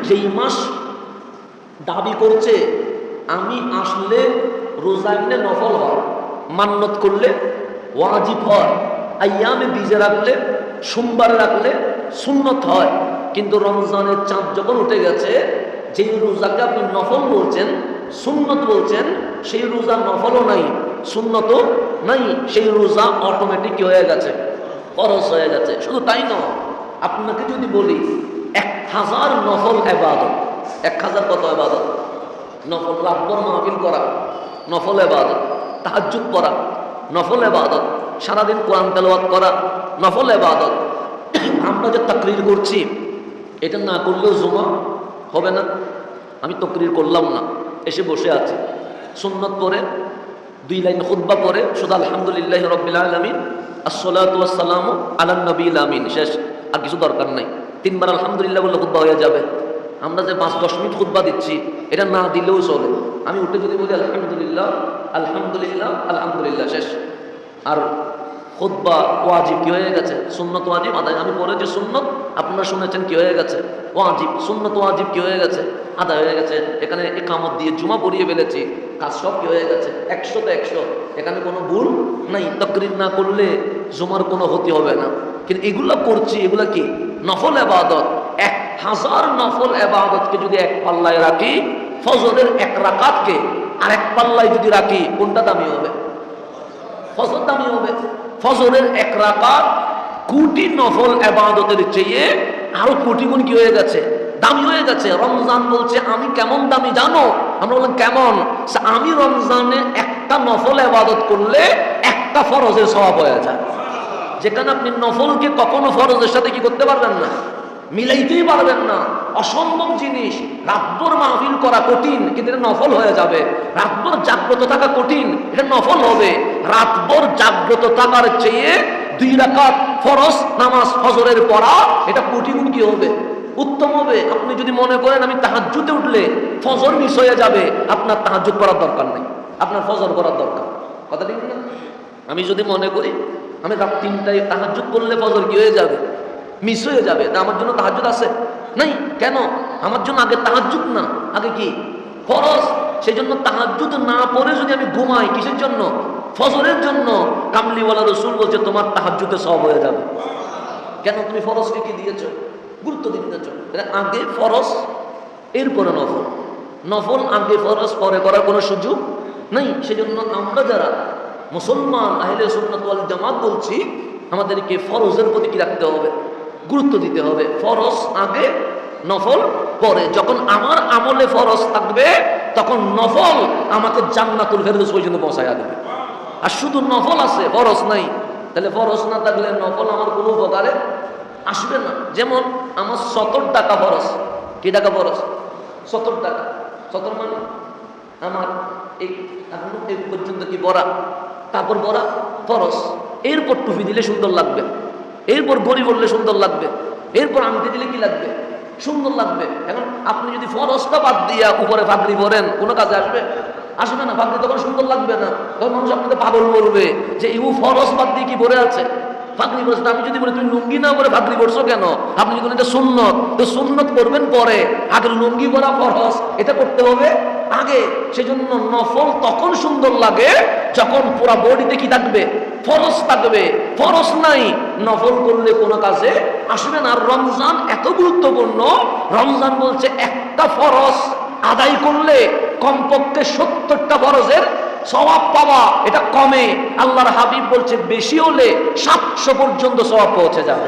যেই মাস দাবি করছে আমি আসলে রোজা এমনি নফল হয়, মান্নত করলে ওয়াজিব হয়, আইয়ামে বীজে রাখলে সোমবারে রাখলে সুন্নত হয়, কিন্তু রমজানের চাঁদ যখন উঠে গেছে যেই রোজাকে আপনি নফল বলছেন সুন্নত বলছেন সেই রোজা নফলও নাই সুন্নতও নাই, সেই রোজা অটোমেটিক হয়ে গেছে, ফরজ হয়ে গেছে। শুধু তাই নয়, আপনাকে যদি বলি 1000 নফল ইবাদত, 1000 কত ইবাদত? নফল, রাতভর মাহফিল করা নফল ইবাদত, তাহাজ্জুদ পড়া নফল ইবাদত, সারাদিন কোরআন তেলাওয়াত করা নফল ইবাদত। আমরা যে তাকরীর করছি এটা না করলেও জুমা হবে না। আমি তাকরীর করলাম না, এসে বসে আছি, সুন্নত পড়ে 2 লাইন খুতবা পড়ে শুধু আলহামদুলিল্লাহি রাব্বিল আলামিন আসসালাতু ওয়াসসালামু আলান নবিয়িল আমিন, শেষ, আর কিছু দরকার নাই। 3 বার আলহামদুলিল্লাহ বললে খুতবা হয়ে যাবে। আমরা যে 5-10 মিনিট খুতবা দিচ্ছি এটা না দিলেও চলে। আমি উঠে যদি বলি আলহামদুলিল্লাহ আলহামদুলিল্লাহ আলহামদুলিল্লাহ, শেষ। আর খুতবা ওয়াজিব কি হয়ে গেছে? সুন্নত ওয়াজিব আদায়। আমি পরে যে সুন্নত আপনারা শুনেছেন কি হয়ে গেছে? ওয়াজিব। সুন্নত ওয়াজিব কি হয়ে গেছে? আদায় হয়ে গেছে। এখানে ইকামত দিয়ে জুমা পড়িয়ে ফেলেছি, কাজ সব কি হয়ে গেছে? 100তে 100, এখানে কোনো ভুল নাই। তাকরীর না করলে জুমার কোনো ক্ষতি হবে না, কিন্তু এগুলা করছি, এগুলা কি নফল ইবাদত। 1000 নফল ইবাদতকে যদি এক পাল্লায় রাখি, ফজরের 1 রাকাতকে আরেক পাল্লায় যদি রাখি, কোনটা দামি হবে? ফজর দামি হবে। ফজরের 1 রাকাত কোটি নফল ইবাদতের চেয়ে আরো কোটি গুণ কি হয়ে গেছে? দামি হয়ে গেছে। রমজান বলছে আমি কেমন দামি জানো? আমরা বললাম কেমন? আমি রমজানে একটা নফল ইবাদত করলে একটা ফরজের সওয়াব হয়ে যায়, যেখানে আপনি নফলকে কখনো ফরজের সাথে কি করতে পারবেন না, মিলাইতেই পারবেন না, অসম্ভব জিনিস। রাতভর মাহফিল করা কঠিন, কিন্তু এটা নফল হয়ে যাবে। রাতভর জাগ্রত থাকা কঠিন, এটা নফল হবে। রাতভর জাগ্রত থাকার চেয়ে 2 রাকাত ফরজ নামাজ ফজরের পড়া এটা কোটি গুণ কি হবে? উত্তম হবে। আপনি যদি মনে করেন আমি তাহাজ্জুদে উঠলে ফজর মিস হয়ে যাবে, আপনার তাহাজ্জুদ করার দরকার নেই, আপনার ফজর করার দরকার। কথা ঠিক না? আমি যদি মনে করি আমি রাত 3টায় তাহাজ্জুদ করলে ফজর কি হয়ে যাবে? মিস হয়ে যাবে, তা আমার জন্য তাহাজ্জুদ আছে নাই কেন? আমার জন্য আগে তাহাজ্জুদ না, আগে কি? ফরজ। সেই জন্য তাহাজ্জুদ না পড়ে যদি আমি ঘুমাই, কিসের জন্য? ফজরের জন্য। কামলিওয়ালা রাসূল বলছে তোমার তাহাজ্জুদে সওয়াব হয়ে যাবে। কেন? তুমি ফরজকে কি দিয়েছো? গুরুত্ব দিয়েছো। আগে ফরজ এরপরে নফল, নফল আগে ফরজ পরে করার কোনো সুযোগ নেই। সেজন্য আমরা যারা মুসলমান আহলে সুন্নাত ওয়াল জামাত বলছি, আমাদেরকে ফরজের প্রতি কি রাখতে হবে? গুরুত্ব দিতে হবে। ফরজ আগে, নফল পরে। যখন আমার আমলে ফরজ থাকবে তখন নফল আমাকে জান্নাতুল ফেরদৌস পর্যন্ত পৌঁছায়া দেবে। আর শুধু নফল আছে, ফরজ নাই, তাহলে ফরজ না থাকলে নফল আমার কোনো উপকারে আসবে না। যেমন আমার 70 টাকা ফরজ। কি টাকা ফরজ? 70 টাকা। 70 মানে আমার এই পর্যন্ত কি বড়া, কাপড় বড়া ফরজ। এরপর টুপি দিলে সুন্দর লাগবে, এরপর গড়ি বললে সুন্দর লাগবে, এরপর আংটি দিলে কি লাগবে? সুন্দর লাগবে। এখন আপনি যদি ফরজটা বাদ দিয়া উপরে পাগড়ি পরেন, কোনো কাজে আসবে? আসবে না। পাগড়ি তখন সুন্দর লাগবে না, তখন মানুষ আপনাকে পাগল বলবে যে ইউ ফরজ বাদ দিয়ে কি পরে আছে, পাগড়ি পরেছে। আমি যদি বলি তুমি লুঙ্গি না পরে পাগড়ি পরছো কেন, আপনি যদি বলেন এটা সুন্নত, তো সুন্নত করবেন পরে, আগে লুঙ্গি পরা ফরজ এটা করতে হবে আগে। সেজন্য নফল তখন সুন্দর লাগে যখন পুরা বডিতে কি থাকবে? ফরজ থাকবে। ফরজ নাই, নফল করলে কোনো কাজে আসবে না। আর রমজান এত গুরুত্বপূর্ণ, রমজান বলছে একটা ফরজ আদায় করলে কমপক্ষে 70টা ফরজের সওয়াব পাওয়া, এটা কমে। আল্লাহর হাবিব বলছে বেশি হলে 700 পর্যন্ত সওয়াব পৌঁছে যাবে।